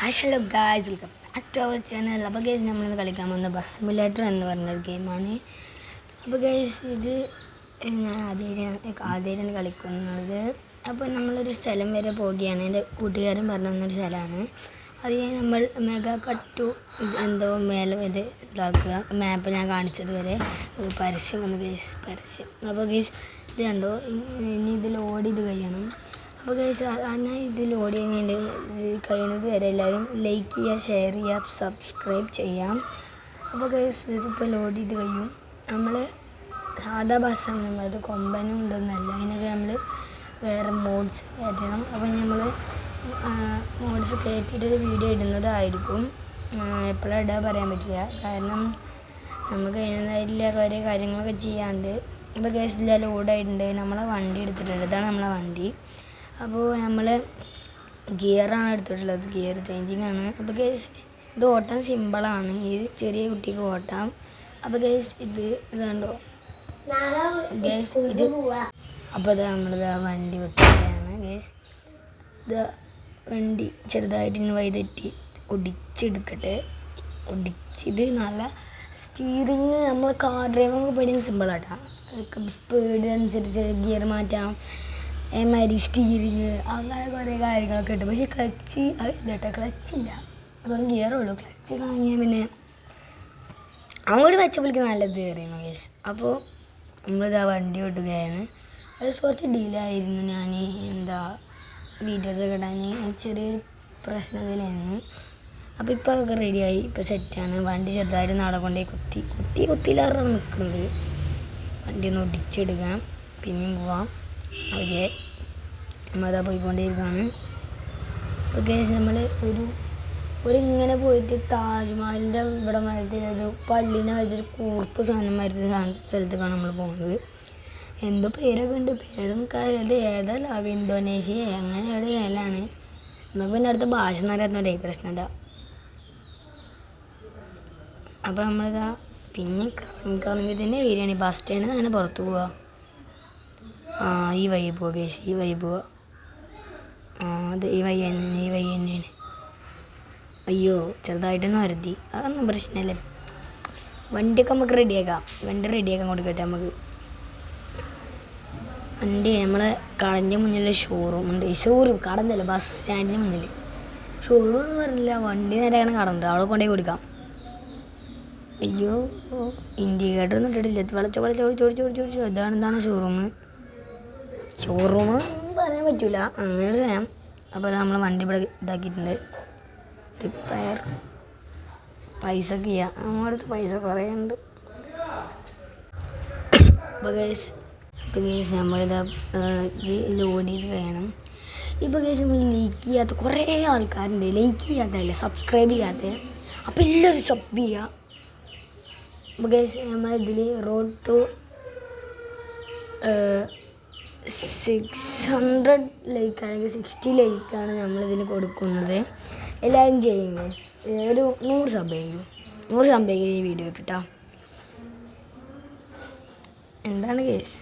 Hi hello guys, welcome back to our channel. അപ്പോൾ guys നമ്മളിന്ന് കളിക്കാൻ പോകുന്ന ബസ് സിമുലേറ്റർ എന്ന് പറഞ്ഞൊരു ഗെയിമാണ്. അപ്പോൾ ഗൈസ് ഇത് ഞാൻ ആദ്യമായിട്ടാണ് കളിക്കുന്നത്. അപ്പോൾ നമ്മളൊരു സ്ഥലം വരെ പോവുകയാണ്. എൻ്റെ കൂട്ടുകാരൻ പറഞ്ഞു തന്നൊരു സ്ഥലമാണ്. അത് നമ്മൾ മെഗാ കട്ടു എന്തോ മേലെ ഇത് ഇതാക്കുക. മാപ്പ് ഞാൻ കാണിച്ചത് വരെ പരസ്യം വന്നു ഗൈസ്, പരസ്യം. അപ്പോൾ ഗൈസ് ഇത് കണ്ടോ, ഇനി ഇതിൽ ഓടി ഇത് കഴിയണം. അപ്പോൾ ഗൈസ് ഞാൻ ഇതിൽ ഓടി കഴിയുന്നത് വരെ എല്ലാവരും ലൈക്ക് ചെയ്യുക, ഷെയർ ചെയ്യുക, സബ്സ്ക്രൈബ് ചെയ്യാം. അപ്പോൾ ഗൈസ് ഇതിപ്പോൾ ലോഡ് ചെയ്ത് കഴിയും. നമ്മൾ സാധാ ബസ്സാണ്, നമ്മളത് കൊമ്പനും ഉണ്ടെന്നല്ല, അതിനൊക്കെ നമ്മൾ വേറെ മോഡ്സ് കയറ്റണം. അപ്പോൾ നമ്മൾ മോഡ്സ് കയറ്റിയിട്ടൊരു വീഡിയോ ഇടുന്നതായിരിക്കും. എപ്പോഴാണ് ഇടാൻ പറയാൻ പറ്റില്ല, കാരണം നമുക്ക് അതിൻ്റെതായിട്ടുള്ള കുറേ കാര്യങ്ങളൊക്കെ ചെയ്യാണ്ട്. ഇപ്പോൾ ഗൈസ് ഇല്ല ലോഡായിട്ടുണ്ട്, നമ്മളെ വണ്ടി എടുത്തിട്ടുണ്ട്. ഇതാണ് നമ്മളെ വണ്ടി. അപ്പോൾ നമ്മൾ ഗിയറാണ് എടുത്തിട്ടുള്ളത്, ഗിയർ ചേഞ്ചിങ് ആണ്. അപ്പോൾ ഗൈസ് ഇത് ഓട്ടാൻ സിമ്പിളാണ്, ഇത് ചെറിയ കുട്ടിക്ക് ഓട്ടാം. അപ്പോൾ ഗൈസ് ഇത് കണ്ടോ ഗൈസ്, ഇത് അപ്പോൾ ഇത് നമ്മളിത് വണ്ടി വെക്കുകയാണ് ഗൈസ്. ഇത് വണ്ടി ചെറുതായിട്ട് ഇങ്ങനെ വൈതെറ്റി ഒടിച്ചെടുക്കട്ടെ, ഒടിച്ചിത് നല്ല സ്റ്റീറിങ്. നമ്മൾ കാർ ഡ്രൈവറൊക്കെ പഠിക്കുന്ന സിമ്പിളാട്ടാ, സ്പീഡ് അനുസരിച്ച് ഗിയർ മാറ്റാം, മാതിരി സ്റ്റീറിങ്, അങ്ങനെ കുറേ കാര്യങ്ങളൊക്കെ ഉണ്ട്. പക്ഷേ ക്ലച്ച് ഇതേട്ടോ, ക്ലച്ചില്ല, അതുകൊണ്ട് ഗിയറുള്ളൂ. ക്ലച്ച് വാങ്ങിയാൽ പിന്നെ അങ്ങോട്ട് വെച്ചപ്പോഴേക്കും നല്ലത് കയറിയിരുന്നു ഗൈസ്. അപ്പോൾ നമ്മളിതാ വണ്ടി ഓട്ടുകയാണ്. അത് കുറച്ച് ഡിലേ ആയിരുന്നു, ഞാൻ വീഡിയോസൊക്കെ ഇടാൻ ചെറിയൊരു പ്രശ്നത്തിലായിരുന്നു. അപ്പോൾ ഇപ്പോൾ അതൊക്കെ റെഡിയായി, ഇപ്പോൾ സെറ്റാണ്. വണ്ടി ചെറുതായിട്ട് നാളെ കൊണ്ടേ കുത്തിയിലാറാണ് നിൽക്കുന്നത്. വണ്ടി ഒന്ന് ഒടിച്ചെടുക്കാം, പിന്നെയും പോവാം. ഓക്കെ, നമ്മളതാ പോയിക്കൊണ്ടിരിക്കുകയാണ്. അപ്പോൾ ഗൈസ് നമ്മൾ ഇങ്ങനെ പോയിട്ട് താജ്മഹലിൻ്റെ ഇവിടെ മരത്തിലൊരു പള്ളീനെ വെച്ചൊരു കൂർപ്പ് സാധനം മരത്തിൽ സ്ഥലത്തേക്കാണ് നമ്മൾ പോകുന്നത്. എന്തോ പേരൊക്കെ ഉണ്ട്, പേരൊന്നും കാര്യമായിട്ട് ഏതല്ല, ഇന്തോനേഷ്യ അങ്ങനെ അവിടെ ഏലാണ്. നമുക്ക് പിന്നെ അടുത്ത ഭാഷ എന്ന് പറയുന്നതേ പ്രശ്നമില്ല. അപ്പോൾ നമ്മളിതാ പിന്നെ കറങ്ങി തന്നെ വരികയാണ്. ബസ് സ്റ്റാൻഡിൽ നിന്ന് അങ്ങനെ പുറത്ത് പോവുക. ഈ വഴി പോവുക ഗൈസ്, ഈ വഴി പോവുക. അത് ഈ വഴി തന്നെയാണ്. അയ്യോ ചെറുതായിട്ടൊന്നും വരുത്തി, അതൊന്നും പ്രശ്നമല്ലേ. വണ്ടിയൊക്കെ നമുക്ക് റെഡിയാക്കാം, വണ്ടി റെഡിയാക്കാൻ കൊടുക്കട്ടെ നമുക്ക്. വണ്ടി നമ്മളെ കടൻ്റെ മുന്നിൽ ഷോറൂം ഉണ്ട്. കടന്നല്ല, ബസ് സ്റ്റാൻഡിന് മുന്നിൽ ഷോറൂം ഒന്നും പറഞ്ഞില്ല, വണ്ടി നേരെയാണ് കടന്നത്, അവിടെ കൊണ്ടുപോയി കൊടുക്കാം. അയ്യോ ഇൻഡിക്കേറ്റർ ഒന്നും ഇട്ടിട്ടില്ല, ചോദിച്ചു എന്താണ് ഷോറൂം പറയാൻ പറ്റില്ല, അങ്ങനെ ചെയ്യാം. അപ്പോൾ നമ്മൾ വണ്ടി ഇവിടെ ഇതാക്കിയിട്ടുണ്ട്, റിപ്പയർ പൈസ ഒക്കെ ചെയ്യാം. നമ്മുടെ അടുത്ത് പൈസ കുറേ ഉണ്ട്. അപ്പോൾ ഗൈസ് നമ്മളിതാ ലോഡ് ചെയ്ത് കഴിയണം. ഇപ്പോൾ ഗൈസ് നമ്മൾ ലൈക്ക് ചെയ്യാത്ത കുറേ ആൾക്കാരുണ്ട്, ലൈക്ക് ചെയ്യാത്തതല്ല സബ്സ്ക്രൈബ് ചെയ്യാത്ത. അപ്പോൾ എല്ലാവരും സബ് ചെയ്യുക. അപ്പോൾ ഗൈസ് നമ്മളിതിൽ റോഡ് ടു 600 ലൈക്ക് അല്ലെങ്കിൽ 60 ലൈക്കാണ് നമ്മളിതിൽ കൊടുക്കുന്നത്. എല്ലാവരും ചെയ്യും ഗൈസ്. ഒരു 100 സബ് ഈ വീഡിയോ കിട്ടാ. എന്താണ് ഗൈസ്,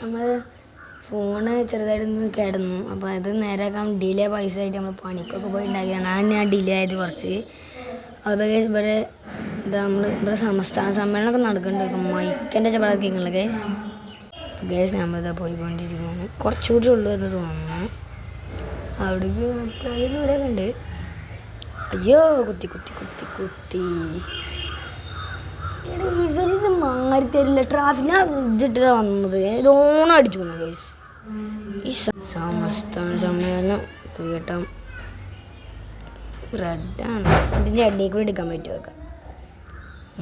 നമ്മൾ ഫോണ് ചെറുതായിട്ടൊന്ന് കിടന്നു. അപ്പോൾ അത് നേരെയാക്കാൻ ഡിലേ പൈസ ആയിട്ട് നമ്മൾ പണിക്കൊക്കെ പോയി ഉണ്ടാക്കിയതാണ്. ഞാൻ ഡിലേ ആയത് കുറച്ച്. അപ്പോൾ ഗൈസ് ഇവിടെ സംസ്ഥാന സമ്മേളനമൊക്കെ നടക്കുന്നുണ്ട്, മൈക്കൻ്റെ ചപ്പടൊക്കെ കേൾക്കുന്നില്ല ഗൈസ്. നമ്മളിതാ പോയിക്കൊണ്ടിരിക്കുകയാണ്, കുറച്ചുകൂടി ഉള്ളൂ എന്ന് തോന്നുന്നു. അവിടേക്ക് ദൂരമൊക്കെ ഉണ്ട്. അയ്യോ കുത്തി ഇവരിത് മാറി തരില്ല. ട്രാഫിക്കിലാണ് ഇട്ടിട്ട് വന്നത്, ഇതോണം അടിച്ചു പോകുന്നു ഗൈസ്. ഈ സംസ്ഥാന സമ്മേളനം തീട്ടം റെഡാണ്. ഇതിൻ്റെ അടിയിൽ കൂടെ എടുക്കാൻ പറ്റുമോ?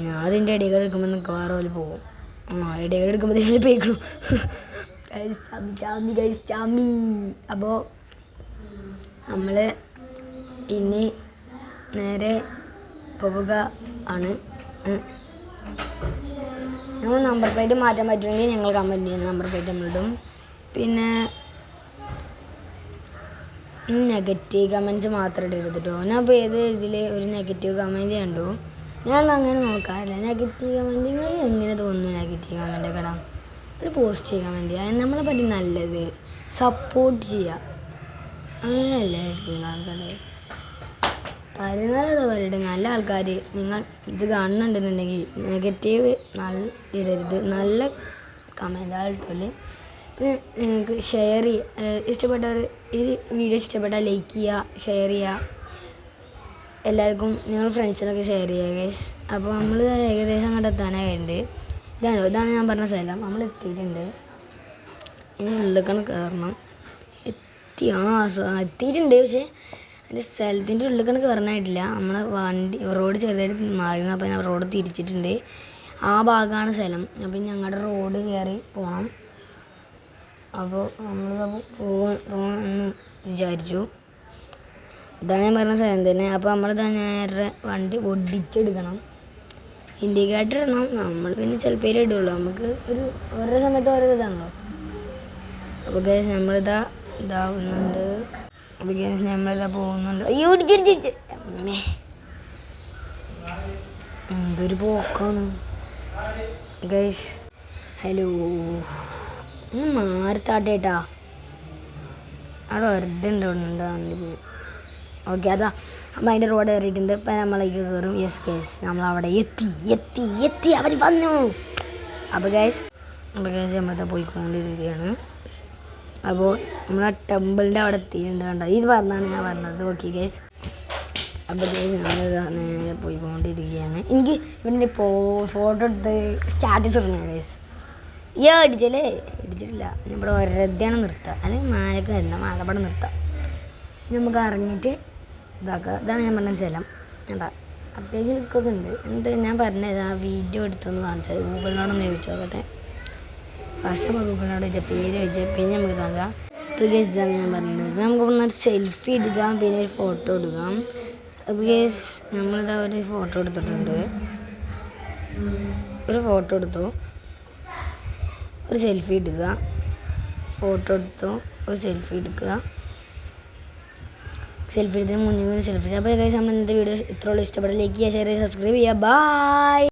ഞാൻ അതിൻ്റെ ഇടയിൽ എടുക്കുമ്പോൾ മിക്കവാറും പോലെ പോകും. ഇടയിൽ എടുക്കുമ്പോൾ പോയിക്കണം ചാമി. അപ്പോൾ നമ്മൾ ഇനി നേരെ പോവുക ആണ്. ഞങ്ങൾ നമ്പർ പ്ലേറ്റ് മാറ്റാൻ പറ്റുമെങ്കിൽ ഞങ്ങൾ കമൻറ്റ് ചെയ്യുന്ന നമ്പർ പ്ലേറ്റ് നമ്മളിടും. പിന്നെ നെഗറ്റീവ് കമൻറ്റ്സ് മാത്രം ഇടരുത് കേട്ടോ. ഞാൻ ഇപ്പോൾ ഇതിൽ ഒരു നെഗറ്റീവ് കമൻറ്റ് കണ്ടു, ഞാൻ അങ്ങനെ നോക്കാറില്ല. നെഗറ്റീവ് കമൻറ്റ് നിങ്ങൾ എങ്ങനെ തോന്നുന്നു? നെഗറ്റീവ് കമൻറ്റൊക്കെ ഇടാം, ഒരു പോസിറ്റീവ് കമൻറ്റ് ചെയ്യാൻ നമ്മളെ പറ്റി നല്ലത് സപ്പോർട്ട് ചെയ്യുക. അങ്ങനെയല്ലേ ആൾക്കാർ പരന്നാലോട് പറയട്ടെ. നല്ല ആൾക്കാർ നിങ്ങൾ ഇത് കാണുന്നുണ്ടെന്നുണ്ടെങ്കിൽ നെഗറ്റീവ് ഇടരുത്, നല്ല കമൻ്റ് ആയിട്ടല്ലേ. നിങ്ങൾക്ക് ഷെയർ ചെയ്യുക, ഇഷ്ടപ്പെട്ടവർ ഈ വീഡിയോ ഇഷ്ടപ്പെട്ടാൽ ലൈക്ക് ചെയ്യുക, ഷെയർ ചെയ്യുക, എല്ലാവർക്കും നിങ്ങൾ ഫ്രണ്ട്സിനൊക്കെ ഷെയർ ചെയ്യുക ഗൈസ്. അപ്പോൾ നമ്മൾ ഏകദേശം അങ്ങോട്ട് എത്താനായിട്ടുണ്ട്. ഇതാണ് ഞാൻ പറഞ്ഞ സ്ഥലം. നമ്മൾ എത്തിയിട്ടുണ്ട്. ഇനി ഉള്ളിലേക്കാണ് കയറണം. എത്തിയിട്ടുണ്ട്. പക്ഷേ അതിൻ്റെ സ്ഥലത്തിൻ്റെ ഉള്ളിലേക്കാണ് കയറാനായിട്ടില്ല. നമ്മളെ വണ്ടി റോഡ് ചെറുതായിട്ട് മാറുന്നു. അപ്പോൾ ഞാൻ റോഡ് തിരിച്ചിട്ടുണ്ട്. ആ ഭാഗമാണ് സ്ഥലം. അപ്പം ഞങ്ങളുടെ റോഡ് കയറി പോകണം. അപ്പോൾ നമ്മൾ പോകാമെന്ന് വിചാരിച്ചു. ഇതാണ് ഞാൻ പറഞ്ഞ സ്ഥലം തന്നെ. അപ്പോൾ നമ്മൾ നേരെ വണ്ടി ഒടിച്ചെടുക്കണം. ഇൻഡിക്കേറ്റർ ഇടണം. നമ്മൾ പിന്നെ ചിലപ്പോൾ ഇടുള്ളൂ. നമുക്ക് ഓരോ സമയത്ത് ഓരോ ഇതാണല്ലോ. അപ്പോൾ ഗൈസ് ഇതാവുന്നുണ്ട്. അപ്പോൾ ഗൈസ് നമ്മളിതാ പോകുന്നുണ്ട്. അയ്യോ ഇടിച്ചിടിച്ച് അമ്മേ, എന്തൊരു പോക്കാണ് ഗൈസ്. ഹലോ, മാറിത്താട്ടേട്ടാ. അവിടെ വെറുതെ ഉണ്ട്. ഓക്കെ, അതാ അപ്പം അതിൻ്റെ റോഡ് കയറിയിട്ടുണ്ട്. ഇപ്പം നമ്മളേക്ക് കയറും. യെസ് ഗൈസ്, നമ്മളവിടെ എത്തി അവർ വന്നു. അപ്പോൾ ഗൈസ് നമ്മളിതാ പോയിക്കൊണ്ടിരിക്കുകയാണ്. അപ്പോൾ നമ്മളെ ടെമ്പിളിൻ്റെ അവിടെ എത്തിയിട്ടുണ്ട്. കണ്ടോ, ഇത് പറഞ്ഞാണ് ഞാൻ പറഞ്ഞത്. ഓക്കെ ഗൈസ്, അപ്പോൾ ഗൈസ് നമ്മളിതാ നേരെ പോയിക്കൊണ്ടിരിക്കുകയാണ്. എനിക്ക് ഇവൻ്റെ ഫോട്ടോ എടുത്ത് സ്റ്റാറ്റസ് ഇടണം ഗൈസ്. ഇടിച്ചിട്ടില്ല. ഇവിടെ വെറുതെയാണ് നിർത്തുക, അല്ലെങ്കിൽ മാലൊക്കെ വരുന്ന മാലപ്പടം നിർത്താം. നമുക്ക് അറിഞ്ഞിട്ട് ഇതാക്കുക. ഇതാണ് ഞാൻ പറഞ്ഞ സ്ഥലം. വേണ്ട, അത്യാവശ്യം ലുക്കൊക്കെ ഉണ്ട്. എന്നിട്ട് ഞാൻ പറഞ്ഞത് ആ വീഡിയോ എടുത്തൊന്ന് കാണിച്ചാൽ ഗൂഗിളിനോടൊന്ന് ചോദിച്ചു നോക്കട്ടെ. ഫസ്റ്റ് നമ്മൾ ഗൂഗിളിനോട് ചോദിച്ചാൽ പേര് ചോദിച്ചാൽ പിന്നെ നമുക്ക് ഇതാക്കാം. ഇപ്പോൾ ഗേസ് ഇതാണ് ഞാൻ പറഞ്ഞത്. നമുക്ക് ഒന്നൊരു സെൽഫി എടുക്കാം, പിന്നെ ഒരു ഫോട്ടോ എടുക്കാം. അപ്പോൾ ഗേസ് നമ്മളിതാ ഒരു ഫോട്ടോ എടുത്തിട്ടുണ്ട്. ഒരു ഫോട്ടോ എടുത്തു, ഒരു സെൽഫി എടുക്കുക, ഫോട്ടോ എടുത്തു, ഒരു സെൽഫി എടുക്കുക, സെൽഫി എടുത്ത് മുന്നിൽ സെൽഫി. അപ്പോൾ ഗൈസ് നമ്മൾ ഇന്നത്തെ വീഡിയോ ഇത്രയുള്ള ഇഷ്ടപ്പെട്ട ലൈക്ക് ചെയ്യുക, ഷെയർ ചെയ്യുക, സബ്സ്ക്രൈബ് ചെയ്യുക. ബൈ.